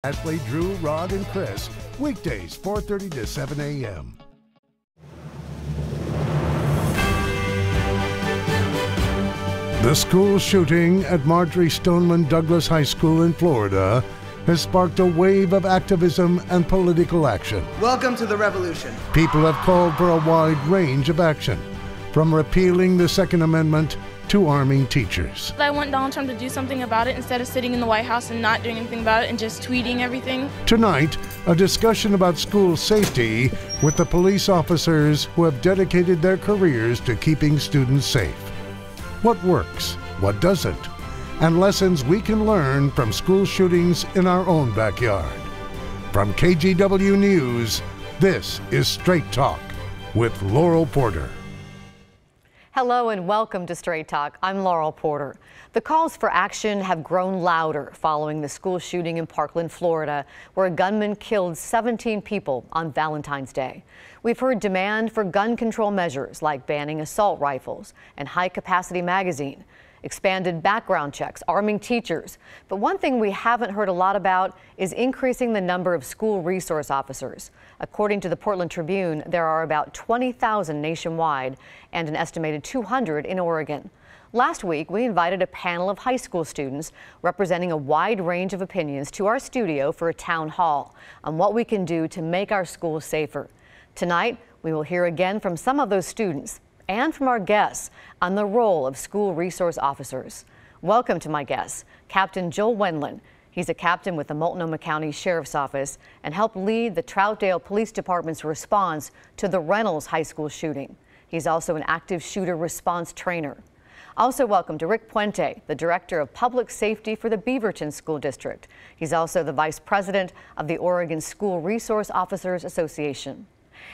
Ashley, Drew, Rod, and Chris, weekdays 4:30 to 7 a.m. The school shooting at Marjory Stoneman Douglas High School in Florida has sparked a wave of activism and political action. Welcome to the revolution. People have called for a wide range of action, from repealing the Second Amendment to arming teachers. I want Donald Trump to do something about it instead of sitting in the White House and not doing anything about it and just tweeting everything. Tonight, a discussion about school safety with the police officers who have dedicated their careers to keeping students safe. What works, what doesn't, and lessons we can learn from school shootings in our own backyard. From KGW News, this is Straight Talk with Laurel Porter. Hello and welcome to Straight Talk. I'm Laurel Porter. The calls for action have grown louder following the school shooting in Parkland, Florida, where a gunman killed 17 people on Valentine's Day. We've heard demand for gun control measures like banning assault rifles and high-capacity magazine, expanded background checks, arming teachers. But one thing we haven't heard a lot about is increasing the number of school resource officers. According to the Portland Tribune, there are about 20,000 nationwide and an estimated 200 in Oregon. Last week, we invited a panel of high school students representing a wide range of opinions to our studio for a town hall on what we can do to make our schools safer. Tonight, we will hear again from some of those students and from our guests on the role of school resource officers. Welcome to my guest, Captain Joel Wendland. He's a captain with the Multnomah County Sheriff's Office and helped lead the Troutdale Police Department's response to the Reynolds High School shooting. He's also an active shooter response trainer. Also welcome to Rick Puente, the Director of Public Safety for the Beaverton School District. He's also the Vice President of the Oregon School Resource Officers Association.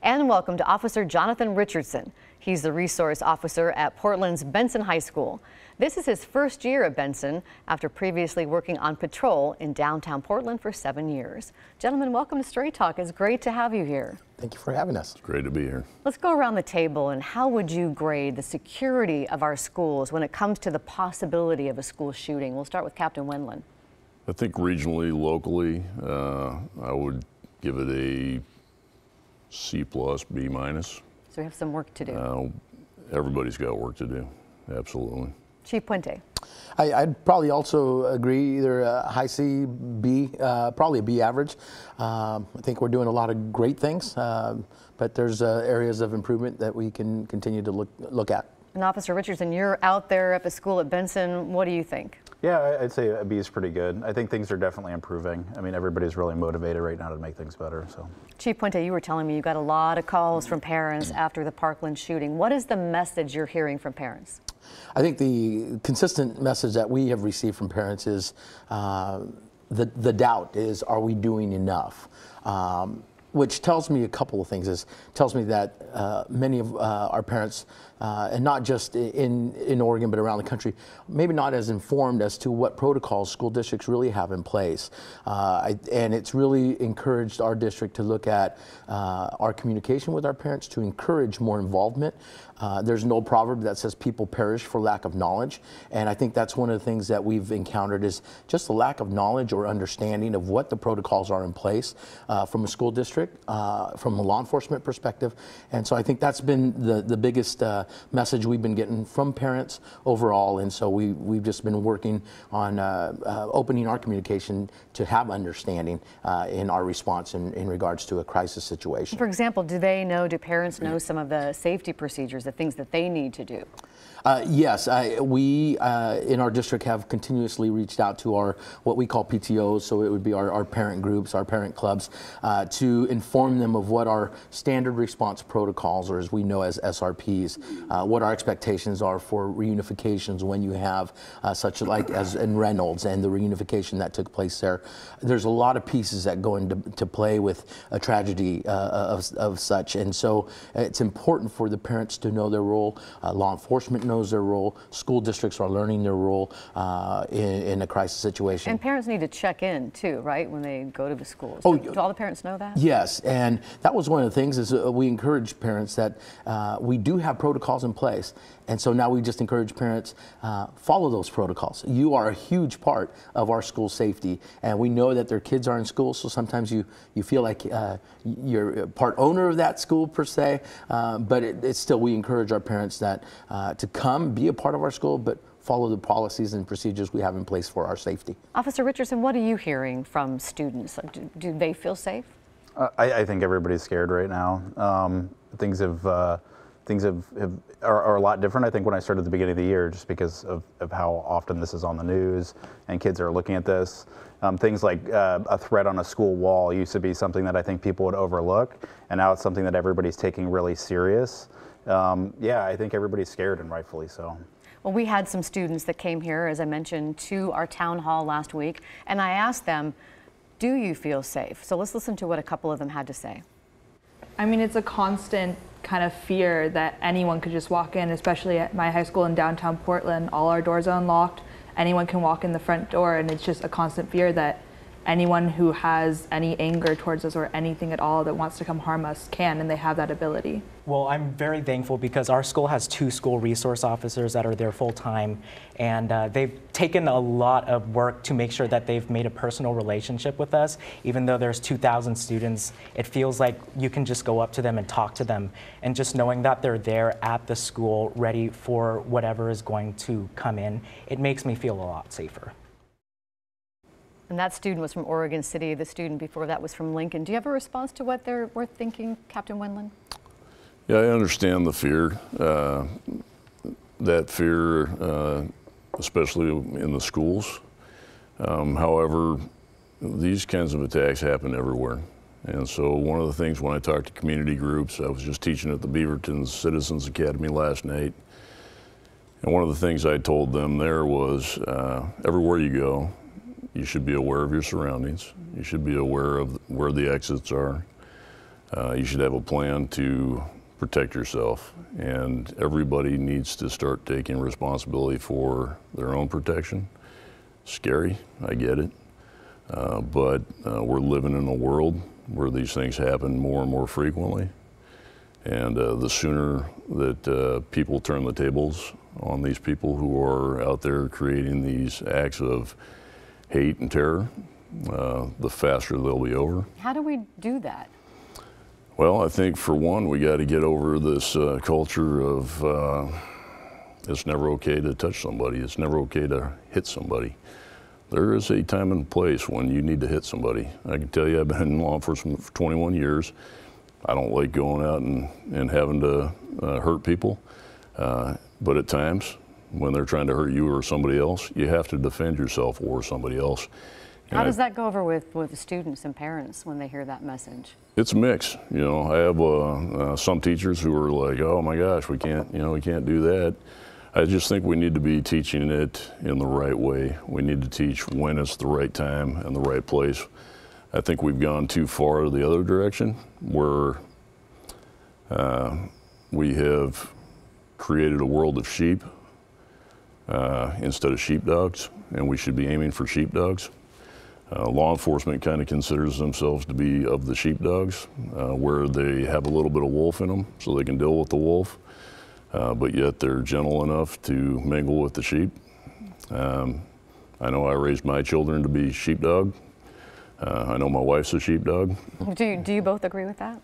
And welcome to Officer Jonathan Richardson. He's the resource officer at Portland's Benson High School. This is his first year at Benson after previously working on patrol in downtown Portland for 7 years. Gentlemen, welcome to Straight Talk. It's great to have you here. Thank you for having us. It's great to be here. Let's go around the table, and how would you grade the security of our schools when it comes to the possibility of a school shooting? We'll start with Captain Wendland. I think regionally, locally, I would give it a C+, B-. So we have some work to do. Everybody's got work to do, absolutely. Chief Puente. I'd probably also agree, either a high C, B, probably a B average. I think we're doing a lot of great things, but there's areas of improvement that we can continue to look at. And Officer Richardson, you're out there at the school at Benson. What do you think? Yeah, I'd say a B is pretty good. I think things are definitely improving. I mean, everybody's really motivated right now to make things better. So, Chief Puente, you were telling me you got a lot of calls from parents after the Parkland shooting. What is the message you're hearing from parents? I think the consistent message that we have received from parents is the doubt is, are we doing enough? Which tells me a couple of things. It tells me that many of our parents, and not just in Oregon, but around the country, maybe not as informed as to what protocols school districts really have in place. And it's really encouraged our district to look at our communication with our parents to encourage more involvement. There's an old proverb that says people perish for lack of knowledge. And I think that's one of the things that we've encountered is just a lack of knowledge or understanding of what the protocols are in place from a school district, from a law enforcement perspective. And so I think that's been the biggest message we've been getting from parents overall. And so we've just been working on opening our communication to have understanding in our response in regards to a crisis situation. For example, do parents know some of the safety procedures, the things that they need to do? Yes, we in our district have continuously reached out to our what we call PTOs, so it would be our parent groups, our parent clubs, to inform them of what our standard response protocols, or as we know as SRPs, what our expectations are for reunifications when you have such like as in Reynolds and the reunification that took place there. There's a lot of pieces that go into play with a tragedy of such, and so it's important for the parents to know their role. Law enforcement knows their role. School districts are learning their role in a crisis situation. And parents need to check in too, right, when they go to the schools. Oh, do all the parents know that? Yes, and that was one of the things is we encourage parents that we do have protocols in place. And so now we just encourage parents, follow those protocols. You are a huge part of our school safety, and we know that their kids are in school, so sometimes you feel like you're part owner of that school per se, but it's still, we encourage our parents that to come, be a part of our school, but follow the policies and procedures we have in place for our safety. Officer Richardson, what are you hearing from students? Do they feel safe? I think everybody's scared right now. Things are a lot different, I think, when I started at the beginning of the year, just because of how often this is on the news and kids are looking at this. Things like a threat on a school wall used to be something that I think people would overlook, and now it's something that everybody's taking really serious. Yeah, I think everybody's scared, and rightfully so. Well, we had some students that came here, as I mentioned, to our town hall last week, and I asked them, do you feel safe? So let's listen to what a couple of them had to say. I mean, it's a constant kind of fear that anyone could just walk in, especially at my high school in downtown Portland. All our doors are unlocked. Anyone can walk in the front door, and it's just a constant fear that anyone who has any anger towards us or anything at all that wants to come harm us can, and they have that ability. Well, I'm very thankful because our school has 2 school resource officers that are there full time, and they've taken a lot of work to make sure that they've made a personal relationship with us. Even though there's 2,000 students, it feels like you can just go up to them and talk to them, and just knowing that they're there at the school ready for whatever is going to come in, it makes me feel a lot safer. And that student was from Oregon City. The student before that was from Lincoln. Do you have a response to what they're thinking, Captain Wendland? Yeah, I understand the fear. That fear, especially in the schools. However, these kinds of attacks happen everywhere. And so one of the things when I talk to community groups, I was just teaching at the Beaverton Citizens Academy last night. And one of the things I told them there was, everywhere you go, you should be aware of your surroundings. You should be aware of where the exits are. You should have a plan to protect yourself. And everybody needs to start taking responsibility for their own protection. Scary, I get it. But we're living in a world where these things happen more and more frequently. And the sooner that people turn the tables on these people who are out there creating these acts of hate and terror, the faster they'll be over. How do we do that? Well, I think for one, we got to get over this culture of it's never okay to touch somebody. It's never okay to hit somebody. There is a time and place when you need to hit somebody. I can tell you, I've been in law enforcement for 21 years. I don't like going out and having to hurt people, but at times, when they're trying to hurt you or somebody else, you have to defend yourself or somebody else. How does that go over with the students and parents when they hear that message? It's a mix. You know, I have some teachers who are like, "Oh my gosh, we can't do that." I just think we need to be teaching it in the right way. We need to teach when it's the right time and the right place. I think we've gone too far the other direction, where we have created a world of sheep instead of sheepdogs, and we should be aiming for sheepdogs. Law enforcement kind of considers themselves to be of the sheepdogs, where they have a little bit of wolf in them so they can deal with the wolf, but yet they're gentle enough to mingle with the sheep. I know I raised my children to be sheepdog. I know my wife's a sheepdog. Do you both agree with that?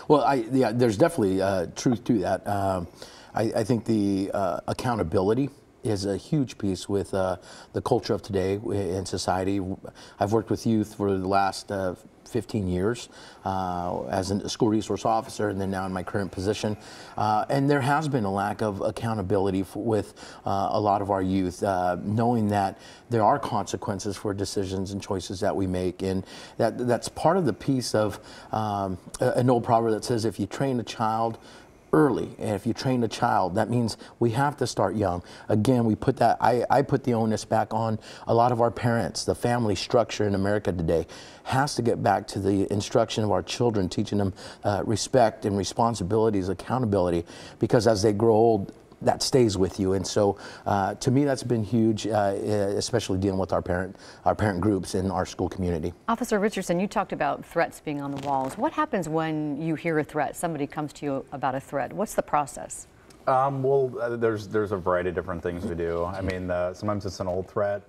Well, yeah, there's definitely truth to that. I think the accountability is a huge piece with the culture of today in society. I've worked with youth for the last 15 years as a school resource officer, and then now in my current position. And there has been a lack of accountability with a lot of our youth, knowing that there are consequences for decisions and choices that we make. And that's part of the piece of an old proverb that says, if you train a child early, and if you train a child, that means we have to start young. Again, we put that, I put the onus back on a lot of our parents. The family structure in America today has to get back to the instruction of our children, teaching them respect and responsibilities, accountability, because as they grow old, that stays with you. And so to me, that's been huge, especially dealing with our parent groups in our school community. Officer Richardson, you talked about threats being on the walls. What happens when you hear a threat? Somebody comes to you about a threat. What's the process? Well, there's a variety of different things we do. I mean, sometimes it's an old threat.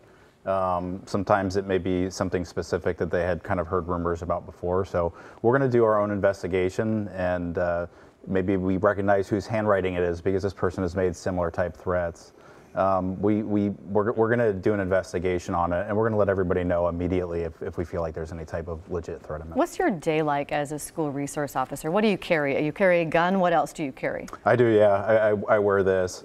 Sometimes it may be something specific that they had kind of heard rumors about before. So we're going to do our own investigation, and maybe we recognize whose handwriting it is because this person has made similar type threats. We're going to do an investigation on it, and we're going to let everybody know immediately if we feel like there's any type of legit threat. What's your day like as a school resource officer? What do you carry? You carry a gun? What else do you carry? I do, yeah. I wear this.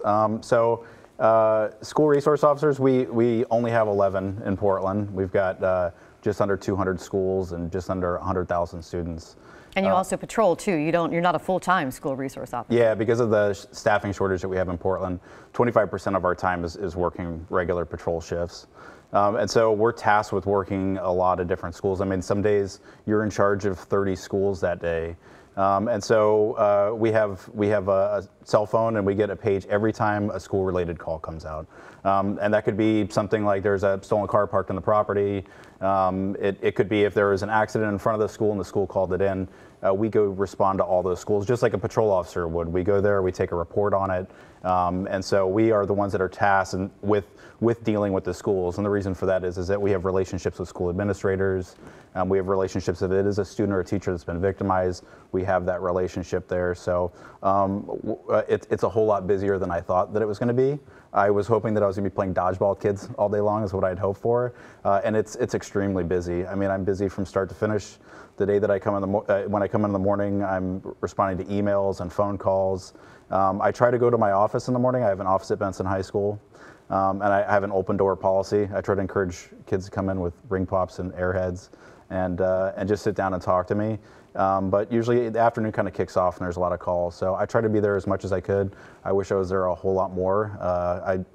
School resource officers, we only have 11 in Portland. We've got just under 200 schools and just under 100,000 students. And you also patrol too. You're not a full-time school resource officer. Yeah, because of the staffing shortage that we have in Portland, 25% of our time is working regular patrol shifts. And so we're tasked with working a lot of different schools. I mean, some days you're in charge of 30 schools that day. And so we have a cell phone, and we get a page every time a school-related call comes out. And that could be something like there's a stolen car parked on the property. It could be if there was an accident in front of the school and the school called it in. We go respond to all those schools just like a patrol officer would. We go there, we take a report on it. And so we are the ones that are tasked with dealing with the schools. And the reason for that is that we have relationships with school administrators. We have relationships if it is a student or a teacher that's been victimized. We have that relationship there. So it's a whole lot busier than I thought that it was going to be. I was hoping that I was going to be playing dodgeball with kids all day long is what I'd hoped for. And it's extremely busy. I mean, I'm busy from start to finish. The day that when I come in the morning, I'm responding to emails and phone calls. I try to go to my office in the morning. I have an office at Benson High School. And I have an open door policy. I try to encourage kids to come in with ring pops and airheads and just sit down and talk to me. But usually the afternoon kind of kicks off and there's a lot of calls. So I try to be there as much as I could. I wish I was there a whole lot more.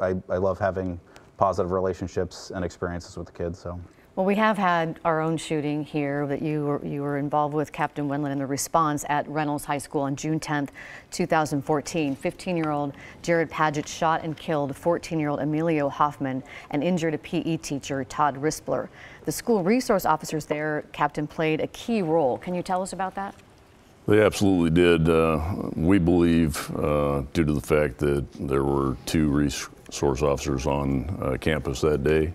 I love having positive relationships and experiences with the kids. So. Well, we have had our own shooting here that you were involved with, Captain Wendland, in the response at Reynolds High School on June 10th, 2014. 15-year-old Jared Padgett shot and killed 14-year-old Emilio Hoffman and injured a PE teacher, Todd Rispler. The school resource officers there, Captain, played a key role. Can you tell us about that? They absolutely did. We believe, due to the fact that there were 2 resource officers on campus that day,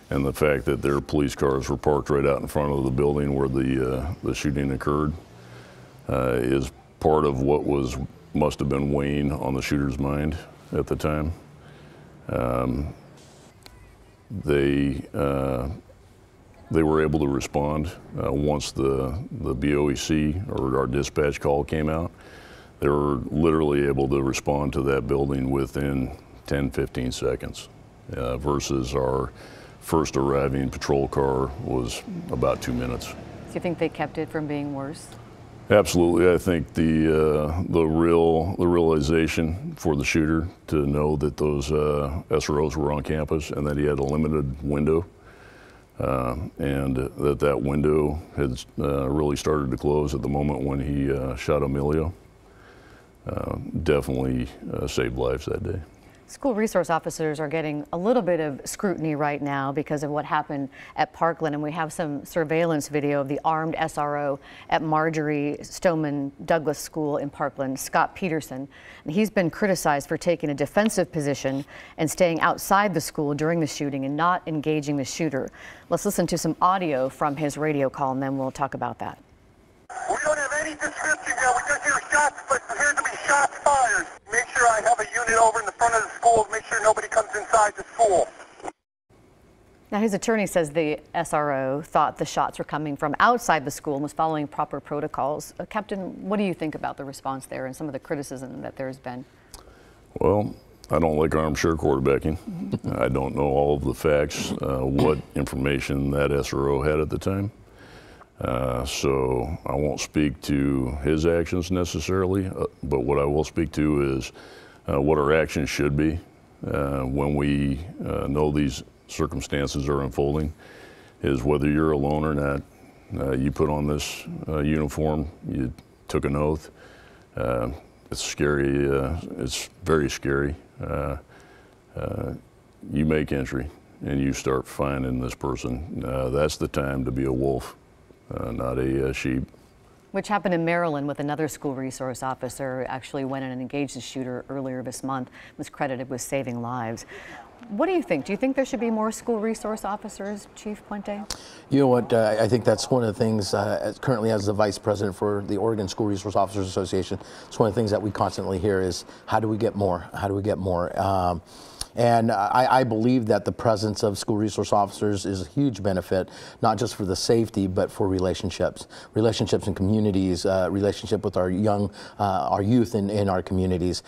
and the fact that their police cars were parked right out in front of the building where the shooting occurred, is part of what must have been weighing on the shooter's mind at the time. They were able to respond once the BOEC or our dispatch call came out. They were literally able to respond to that building within 10-15 seconds versus our first arriving patrol car was about 2 minutes. Do you think they kept it from being worse? Absolutely. I think the realization for the shooter to know that those SROs were on campus and that he had a limited window, and that window had really started to close at the moment when he shot Emilio, definitely saved lives that day. School resource officers are getting a little bit of scrutiny right now because of what happened at Parkland, and we have some surveillance video of the armed SRO at Marjorie Stoneman Douglas School in Parkland, Scott Peterson. And he's been criticized for taking a defensive position and staying outside the school during the shooting and not engaging the shooter. Let's listen to some audio from his radio call, and then we'll talk about that. We don't have any description yet. We just hear shots, but appears to be shots fired. Make sure I have a unit over in the front of the school. Make sure nobody comes inside the school. Now, his attorney says the SRO thought the shots were coming from outside the school and was following proper protocols. Captain, what do you think about the response there and some of the criticism that there's been? Well, I don't like armchair quarterbacking. I don't know all of the facts, what information that SRO had at the time. So I won't speak to his actions necessarily, but what I will speak to is what our actions should be when we know these circumstances are unfolding, is whether you're alone or not, you put on this uniform, you took an oath, It's scary. It's very scary. You make entry and you start finding this person. That's the time to be a wolf, not a sheep. Which happened in Maryland with another school resource officer actually went in and engaged the shooter earlier this month, was credited with saving lives. What do you think? Do you think there should be more school resource officers, Chief Puente? You know what, I think that's one of the things, currently as the Vice President for the Oregon School Resource Officers Association, it's one of the things that we constantly hear is, how do we get more? How do we get more? And I believe that the presence of school resource officers is a huge benefit, not just for the safety, but for relationships in communities, relationship with our youth in our communities,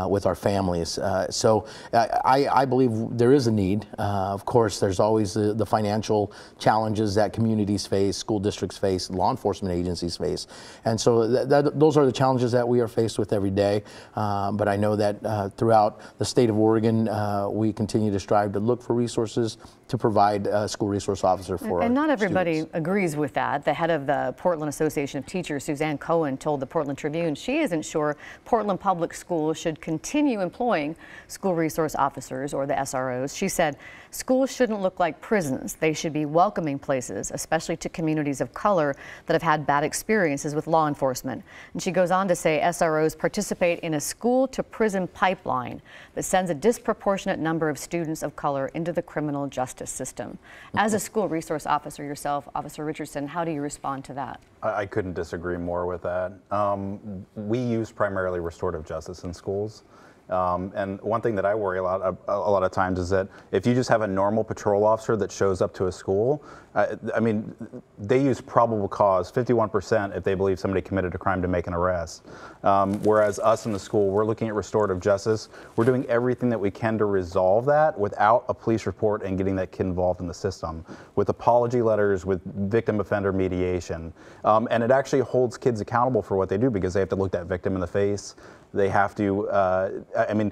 with our families. So I believe there is a need. Of course, there's always the financial challenges that communities face, school districts face, law enforcement agencies face. And so those are the challenges that we are faced with every day. But I know that throughout the state of Oregon, we continue to strive to look for resources to provide a school resource officer for And not everybody students. agrees with that. The head of the Portland Association of Teachers, Suzanne Cohen, told the Portland Tribune she isn't sure Portland Public Schools should continue employing school resource officers, or the SROs. She said schools shouldn't look like prisons. They should be welcoming places, especially to communities of color that have had bad experiences with law enforcement. And she goes on to say SROs participate in a school-to-prison pipeline that sends a disproportionate number of students of color into the criminal justice system. As a school resource officer yourself, Officer Richardson, how do you respond to that? I couldn't disagree more with that. We use primarily restorative justice in schools. And one thing that I worry a lot of times is that if you just have a normal patrol officer that shows up to a school, I mean, they use probable cause, 51%, if they believe somebody committed a crime to make an arrest. Whereas us in the school, we're looking at restorative justice. We're doing everything that we can to resolve that without a police report and getting that kid involved in the system, with apology letters, with victim offender mediation. And it actually holds kids accountable for what they do, because they have to look that victim in the face. They have to, I mean,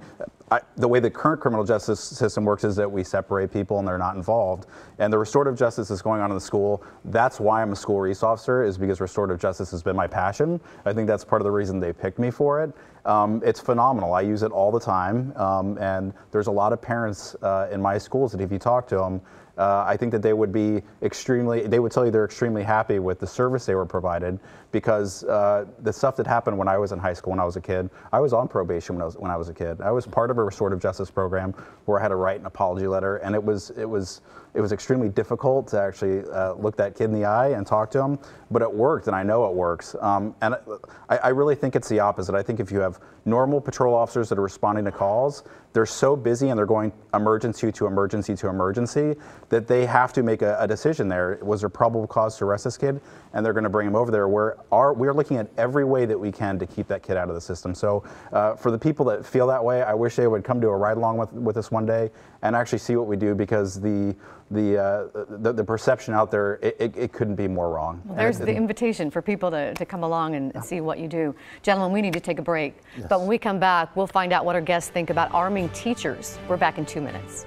the way the current criminal justice system works is that we separate people and they're not involved. And the restorative justice is going on in the school. That's why I'm a school resource officer, is because restorative justice has been my passion. I think that's part of the reason they picked me for it. It's phenomenal. I use it all the time. And there's a lot of parents in my schools that if you talk to them, I think that they would be they would tell you they're extremely happy with the service they were provided, because the stuff that happened when I was in high school, when I was a kid, I was on probation when I was a kid. I was part of a restorative justice program where I had to write an apology letter, and it was extremely difficult to actually look that kid in the eye and talk to him, but it worked, and I know it works. And I really think it's the opposite. I think if you have normal patrol officers that are responding to calls, they're so busy and they're going emergency to emergency to emergency that they have to make a decision there. Was there probable cause to arrest this kid? And they're going to bring him over there. We are looking at every way that we can to keep that kid out of the system. So for the people that feel that way, I wish they would come to a ride along with us one day and actually see what we do, because the perception out there, it couldn't be more wrong. Well, there's the invitation for people to come along and see what you do. Gentlemen, we need to take a break. Yes. But when we come back, we'll find out what our guests think about arming teachers. We're back in 2 minutes.